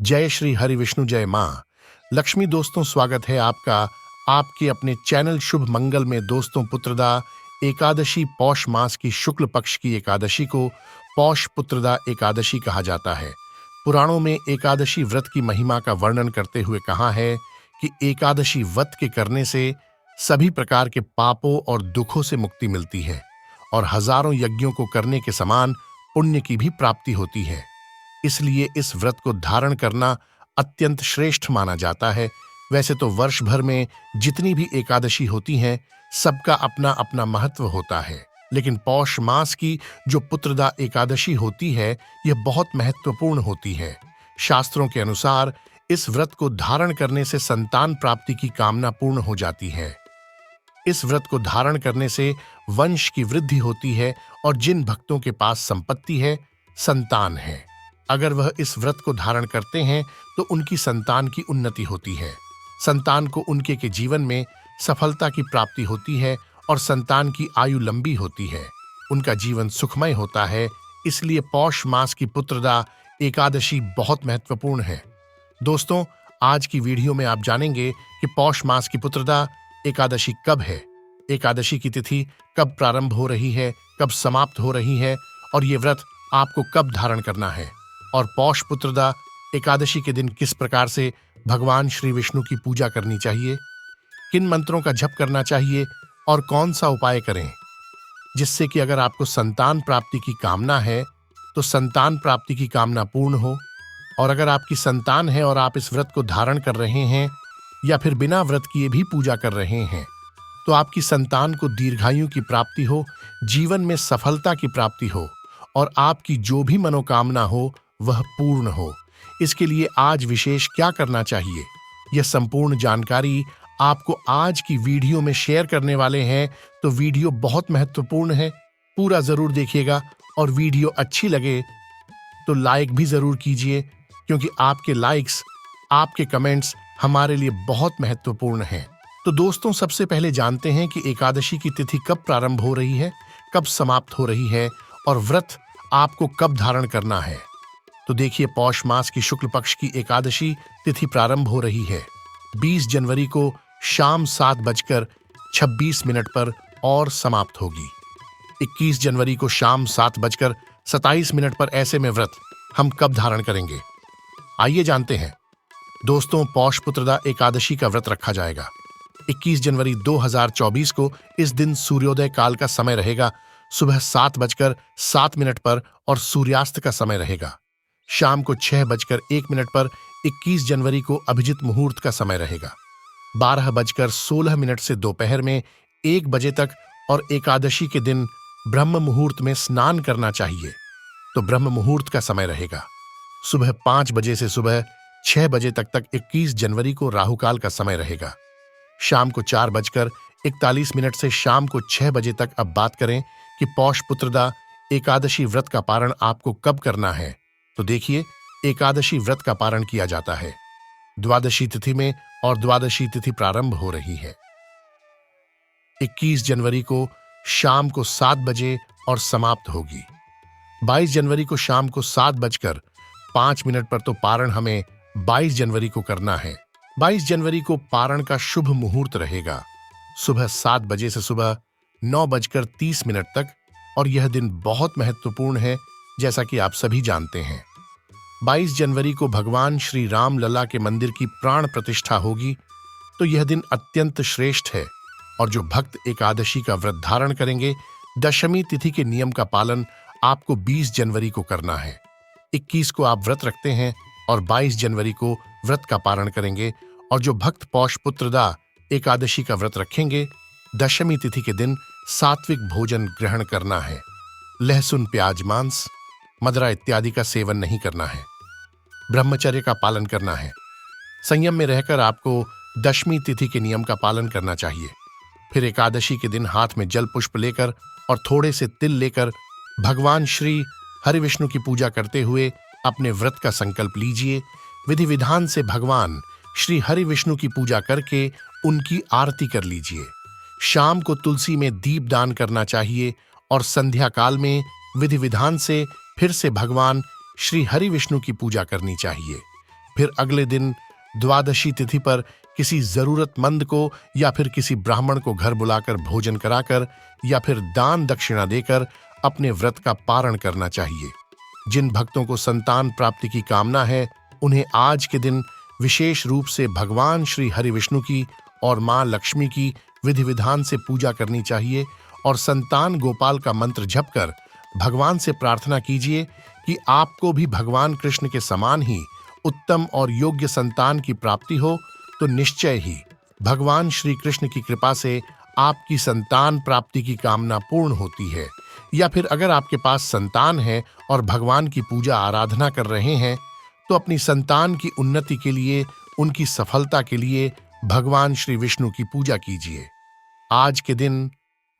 जय श्री हरि विष्णु जय माँ लक्ष्मी। दोस्तों, स्वागत है आपका आपके अपने चैनल शुभ मंगल में। दोस्तों, पुत्रदा एकादशी पौष मास की शुक्ल पक्ष की एकादशी को पौष पुत्रदा एकादशी कहा जाता है। पुराणों में एकादशी व्रत की महिमा का वर्णन करते हुए कहा है कि एकादशी व्रत के करने से सभी प्रकार के पापों और दुखों से मुक्ति मिलती है और हजारों यज्ञों को करने के समान पुण्य की भी प्राप्ति होती है। इसलिए इस व्रत को धारण करना अत्यंत श्रेष्ठ माना जाता है। वैसे तो वर्ष भर में जितनी भी एकादशी होती हैं, सबका अपना अपना महत्व होता है, लेकिन पौष मास की जो पुत्रदा एकादशी होती है, यह बहुत महत्वपूर्ण होती है। शास्त्रों के अनुसार इस व्रत को धारण करने से संतान प्राप्ति की कामना पूर्ण हो जाती है। इस व्रत को धारण करने से वंश की वृद्धि होती है और जिन भक्तों के पास संपत्ति है, संतान है, अगर वह इस व्रत को धारण करते हैं तो उनकी संतान की उन्नति होती है। संतान को उनके के जीवन में सफलता की प्राप्ति होती है और संतान की आयु लंबी होती है, उनका जीवन सुखमय होता है। इसलिए पौष मास की पुत्रदा एकादशी बहुत महत्वपूर्ण है। दोस्तों, आज की वीडियो में आप जानेंगे कि पौष मास की पुत्रदा एकादशी कब है, एकादशी की तिथि कब प्रारंभ हो रही है, कब समाप्त हो रही है और ये व्रत आपको कब धारण करना है, और पौष पुत्रदा एकादशी के दिन किस प्रकार से भगवान श्री विष्णु की पूजा करनी चाहिए, किन मंत्रों का जप करना चाहिए और कौन सा उपाय करें जिससे कि अगर आपको संतान प्राप्ति की कामना है तो संतान प्राप्ति की कामना पूर्ण हो, और अगर आपकी संतान है और आप इस व्रत को धारण कर रहे हैं या फिर बिना व्रत किए भी पूजा कर रहे हैं तो आपकी संतान को दीर्घायु की प्राप्ति हो, जीवन में सफलता की प्राप्ति हो और आपकी जो भी मनोकामना हो वह पूर्ण हो। इसके लिए आज विशेष क्या करना चाहिए, यह संपूर्ण जानकारी आपको आज की वीडियो में शेयर करने वाले हैं। तो वीडियो बहुत महत्वपूर्ण है, पूरा जरूर देखिएगा और वीडियो अच्छी लगे तो लाइक भी जरूर कीजिए, क्योंकि आपके लाइक्स, आपके कमेंट्स हमारे लिए बहुत महत्वपूर्ण हैं। तो दोस्तों, सबसे पहले जानते हैं कि एकादशी की तिथि कब प्रारंभ हो रही है, कब समाप्त हो रही है और व्रत आपको कब धारण करना है। तो देखिए, पौष मास की शुक्ल पक्ष की एकादशी तिथि प्रारंभ हो रही है 20 जनवरी को शाम 7:26 पर और समाप्त होगी 21 जनवरी को शाम 7:27 पर। ऐसे में व्रत हम कब धारण करेंगे, आइए जानते हैं। दोस्तों, पौष पुत्रदा एकादशी का व्रत रखा जाएगा 21 जनवरी 2024 को। इस दिन सूर्योदय काल का समय रहेगा सुबह 7:07 पर और सूर्यास्त का समय रहेगा शाम को 6:01 पर। 21 जनवरी को अभिजित मुहूर्त का समय रहेगा 12:16 से दोपहर में 1 बजे तक, और एकादशी के दिन ब्रह्म मुहूर्त में स्नान करना चाहिए तो ब्रह्म मुहूर्त का समय रहेगा सुबह 5 बजे से सुबह 6 बजे तक। 21 जनवरी को राहुकाल का समय रहेगा शाम को 4:41 से शाम को 6 बजे तक। अब बात करें कि पौष पुत्रदा एकादशी व्रत का पारण आपको कब करना है, तो देखिए, एकादशी व्रत का पारण किया जाता है द्वादशी तिथि में और द्वादशी तिथि प्रारंभ हो रही है 21 जनवरी को शाम को 7 बजे और समाप्त होगी 22 जनवरी को शाम को 7:05 पर। तो पारण हमें 22 जनवरी को करना है। 22 जनवरी को पारण का शुभ मुहूर्त रहेगा सुबह 7 बजे से सुबह 9:30 तक, और यह दिन बहुत महत्वपूर्ण है जैसा कि आप सभी जानते हैं। 22 जनवरी को भगवान श्री राम लला के मंदिर की प्राण प्रतिष्ठा होगी, तो यह दिन अत्यंत श्रेष्ठ है। और जो भक्त एकादशी का व्रत धारण करेंगे, दशमी तिथि के नियम का पालन आपको 20 जनवरी को करना है। 21 को आप व्रत रखते हैं और 22 जनवरी को व्रत का पारण करेंगे। और जो भक्त पौष पुत्रदा एकादशी का व्रत रखेंगे, दशमी तिथि के दिन सात्विक भोजन ग्रहण करना है, लहसुन, प्याज, मांस, मदिरा इत्यादि का सेवन नहीं करना है, ब्रह्मचर्य का पालन करना है। संयम में रहकर आपको दशमी तिथि के नियम का पालन करना चाहिए। फिर एकादशी के दिन हाथ में जल पुष्प लेकर और थोड़े से तिल लेकर भगवान श्री हरि विष्णु की पूजा करते हुए अपने व्रत का संकल्प लीजिए। विधि विधान से भगवान श्री हरि विष्णु की पूजा करके उनकी आरती कर लीजिए। शाम को तुलसी में दीप दान करना चाहिए और संध्या काल में विधि विधान से फिर से भगवान श्री हरि विष्णु की पूजा करनी चाहिए। फिर अगले दिन द्वादशी तिथि पर किसी जरूरतमंद को या फिर किसी ब्राह्मण को घर बुलाकर भोजन कराकर या फिर दान दक्षिणा देकर अपने व्रत का पारण करना चाहिए। जिन भक्तों को संतान प्राप्ति की कामना है उन्हें आज के दिन विशेष रूप से भगवान श्री हरि विष्णु की और मां लक्ष्मी की विधि विधान से पूजा करनी चाहिए और संतान गोपाल का मंत्र जप कर भगवान से प्रार्थना कीजिए कि आपको भी भगवान कृष्ण के समान ही उत्तम और योग्य संतान की प्राप्ति हो, तो निश्चय ही भगवान श्री कृष्ण की कृपा से आपकी संतान प्राप्ति की कामना पूर्ण होती है। या फिर अगर आपके पास संतान है और भगवान की पूजा आराधना कर रहे हैं तो अपनी संतान की उन्नति के लिए, उनकी सफलता के लिए भगवान श्री विष्णु की पूजा कीजिए। आज के दिन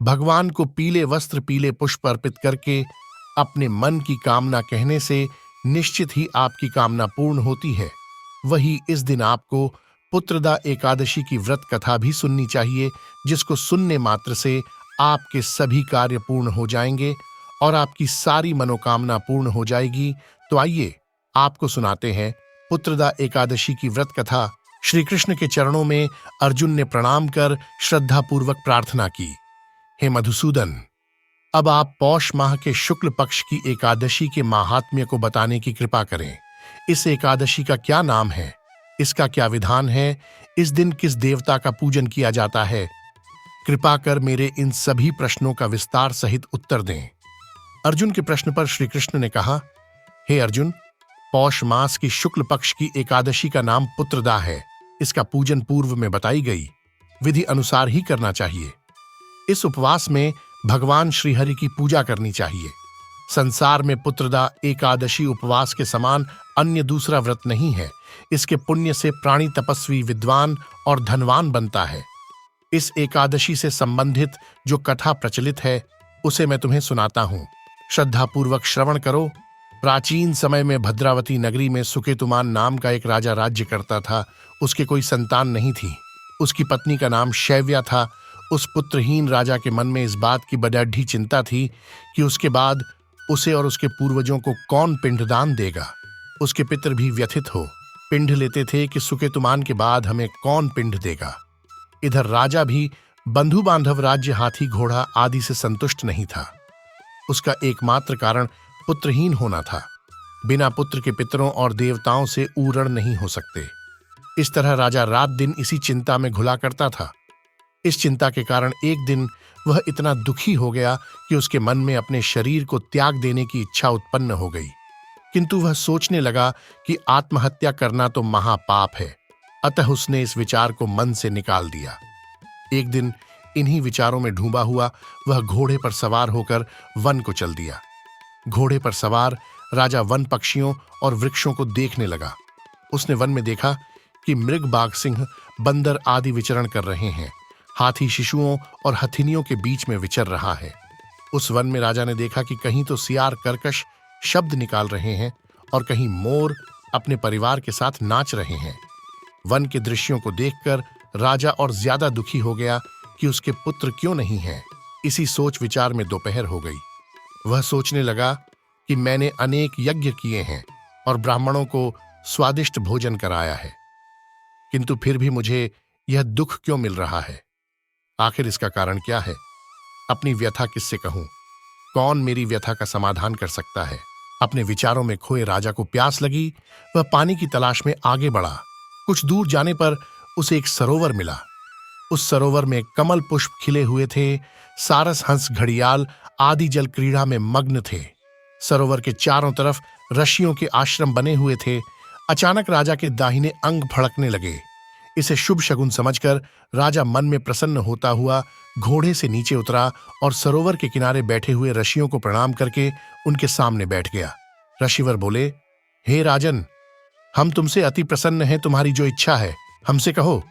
भगवान को पीले वस्त्र, पीले पुष्प अर्पित करके अपने मन की कामना कहने से निश्चित ही आपकी कामना पूर्ण होती है। वही इस दिन आपको पुत्रदा एकादशी की व्रत कथा भी सुननी चाहिए, जिसको सुनने मात्र से आपके सभी कार्य पूर्ण हो जाएंगे और आपकी सारी मनोकामना पूर्ण हो जाएगी। तो आइए आपको सुनाते हैं पुत्रदा एकादशी की व्रत कथा। श्री कृष्ण के चरणों में अर्जुन ने प्रणाम कर श्रद्धापूर्वक प्रार्थना की, हे मधुसूदन, अब आप पौष माह के शुक्ल पक्ष की एकादशी के माहात्म्य को बताने की कृपा करें। इस एकादशी का क्या नाम है, इसका क्या विधान है, इस दिन किस देवता का पूजन किया जाता है? कृपा कर मेरे इन सभी प्रश्नों का विस्तार सहित उत्तर दें। अर्जुन के प्रश्न पर श्री कृष्ण ने कहा, हे अर्जुन, पौष मास की शुक्ल पक्ष की एकादशी का नाम पुत्रदा है। इसका पूजन पूर्व में बताई गई विधि अनुसार ही करना चाहिए। इस उपवास में भगवान श्रीहरि की पूजा करनी चाहिए। संसार में पुत्रदा एकादशी उपवास के समान अन्य दूसरा व्रत नहीं है। इसके पुण्य से प्राणी तपस्वी, विद्वान और धनवान बनता है। इस एकादशी से संबंधित जो कथा प्रचलित है उसे मैं तुम्हें सुनाता हूं, श्रद्धापूर्वक श्रवण करो। प्राचीन समय में भद्रावती नगरी में सुकेतुमान नाम का एक राजा राज्य करता था। उसके कोई संतान नहीं थी। उसकी पत्नी का नाम शैव्या था। उस पुत्रहीन राजा के मन में इस बात की बड़ढ़ी चिंता थी कि उसके बाद उसे और उसके पूर्वजों को कौन पिंडदान देगा। उसके पितर भी व्यथित हो पिंड लेते थे कि सुकेतुमान के बाद हमें कौन पिंड देगा। इधर राजा भी बंधु बांधव, राज्य, हाथी, घोड़ा आदि से संतुष्ट नहीं था। उसका एकमात्र कारण पुत्रहीन होना था। बिना पुत्र के पितरों और देवताओं से ऊरण नहीं हो सकते। इस तरह राजा रात दिन इसी चिंता में घुला करता था। इस चिंता के कारण एक दिन वह इतना दुखी हो गया कि उसके मन में अपने शरीर को त्याग देने की इच्छा उत्पन्न हो गई। किंतु वह सोचने लगा कि आत्महत्या करना तो महापाप है। अतः उसने इस विचार को मन से निकाल दिया। एक दिन इन्हीं विचारों में डूबा हुआ वह घोड़े पर सवार होकर वन को चल दिया। घोड़े पर सवार राजा वन पक्षियों और वृक्षों को देखने लगा। उसने वन में देखा कि मृग, बाघ, सिंह, बंदर आदि विचरण कर रहे हैं। हाथी शिशुओं और हथिनियों के बीच में विचर रहा है। उस वन में राजा ने देखा कि कहीं तो सियार कर्कश शब्द निकाल रहे हैं और कहीं मोर अपने परिवार के साथ नाच रहे हैं। वन के दृश्यों को देखकर राजा और ज्यादा दुखी हो गया कि उसके पुत्र क्यों नहीं हैं। इसी सोच विचार में दोपहर हो गई। वह सोचने लगा कि मैंने अनेक यज्ञ किए हैं और ब्राह्मणों को स्वादिष्ट भोजन कराया है, किंतु फिर भी मुझे यह दुख क्यों मिल रहा है? आखिर इसका कारण क्या है? अपनी व्यथा किससे कहूं? कौन मेरी व्यथा का समाधान कर सकता है? अपने विचारों में खोए राजा को प्यास लगी। वह पानी की तलाश में आगे बढ़ा। कुछ दूर जाने पर उसे एक सरोवर मिला। उस सरोवर में कमल पुष्प खिले हुए थे। सारस, हंस, घड़ियाल आदि जल क्रीड़ा में मग्न थे। सरोवर के चारों तरफ ऋषियों के आश्रम बने हुए थे। अचानक राजा के दाहिने अंग फड़कने लगे। इसे शुभ शगुन समझकर राजा मन में प्रसन्न होता हुआ घोड़े से नीचे उतरा और सरोवर के किनारे बैठे हुए ऋषियों को प्रणाम करके उनके सामने बैठ गया। ऋषिवर बोले, हे राजन, हम तुमसे अति प्रसन्न हैं। तुम्हारी जो इच्छा है हमसे कहो।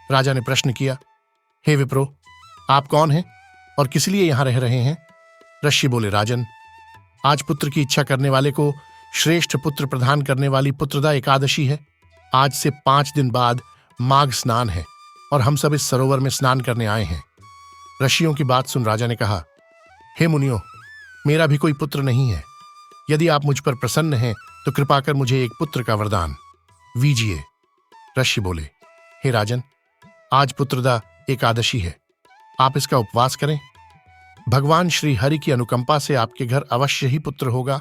राजा ने प्रश्न किया, हे विप्रो, आप कौन हैं और किस लिए यहां रह रहे हैं? ऋषि बोले, राजन, आज पुत्र की इच्छा करने वाले को श्रेष्ठ पुत्र प्रदान करने वाली पुत्रदा एकादशी है। आज से 5 दिन बाद माघ स्नान है और हम सब इस सरोवर में स्नान करने आए हैं। ऋषियों की बात सुन राजा ने कहा, हे मुनियों, मेरा भी कोई पुत्र नहीं है। यदि आप मुझ पर प्रसन्न हैं तो कृपा कर मुझे एक पुत्र का वरदान। वीजिए। ऋषि बोले, हे राजन, आज पुत्रदा एकादशी है, आप इसका उपवास करें। भगवान श्री हरि की अनुकंपा से आपके घर अवश्य ही पुत्र होगा।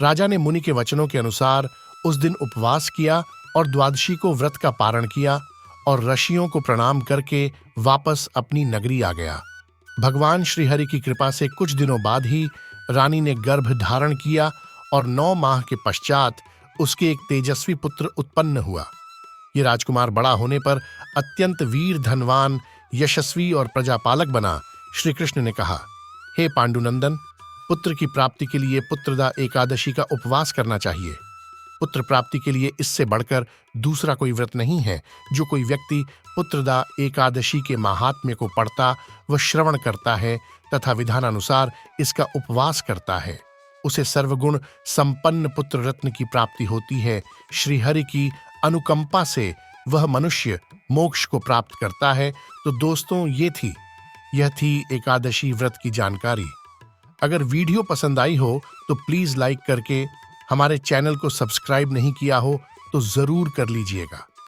राजा ने मुनि के वचनों के अनुसार उस दिन उपवास किया और द्वादशी को व्रत का पारण किया और ऋषियों को प्रणाम करके वापस अपनी नगरी आ गया। भगवान श्री हरि की कृपा से कुछ दिनों बाद ही रानी ने गर्भ धारण किया और 9 माह के पश्चात उसके एक तेजस्वी पुत्र उत्पन्न हुआ। ये राजकुमार बड़ा होने पर अत्यंत वीर, धनवान, यशस्वी और प्रजापालक बना। श्री कृष्ण ने कहा, हे पांडुनंदन, पुत्र की प्राप्ति के लिए पुत्रदा एकादशी का उपवास करना चाहिए। पुत्र प्राप्ति के लिए इससे बढ़कर दूसरा कोई व्रत नहीं है। जो कोई व्यक्ति पुत्रदा एकादशी के महात्म्य को पढ़ता व श्रवण करता है तथा विधानानुसार इसका उपवास करता है, उसे सर्वगुण संपन्न पुत्र रत्न की प्राप्ति होती है। श्रीहरि की अनुकंपा से वह मनुष्य मोक्ष को प्राप्त करता है। तो दोस्तों, यह थी एकादशी व्रत की जानकारी। अगर वीडियो पसंद आई हो तो प्लीज लाइक करके, हमारे चैनल को सब्सक्राइब नहीं किया हो तो जरूर कर लीजिएगा।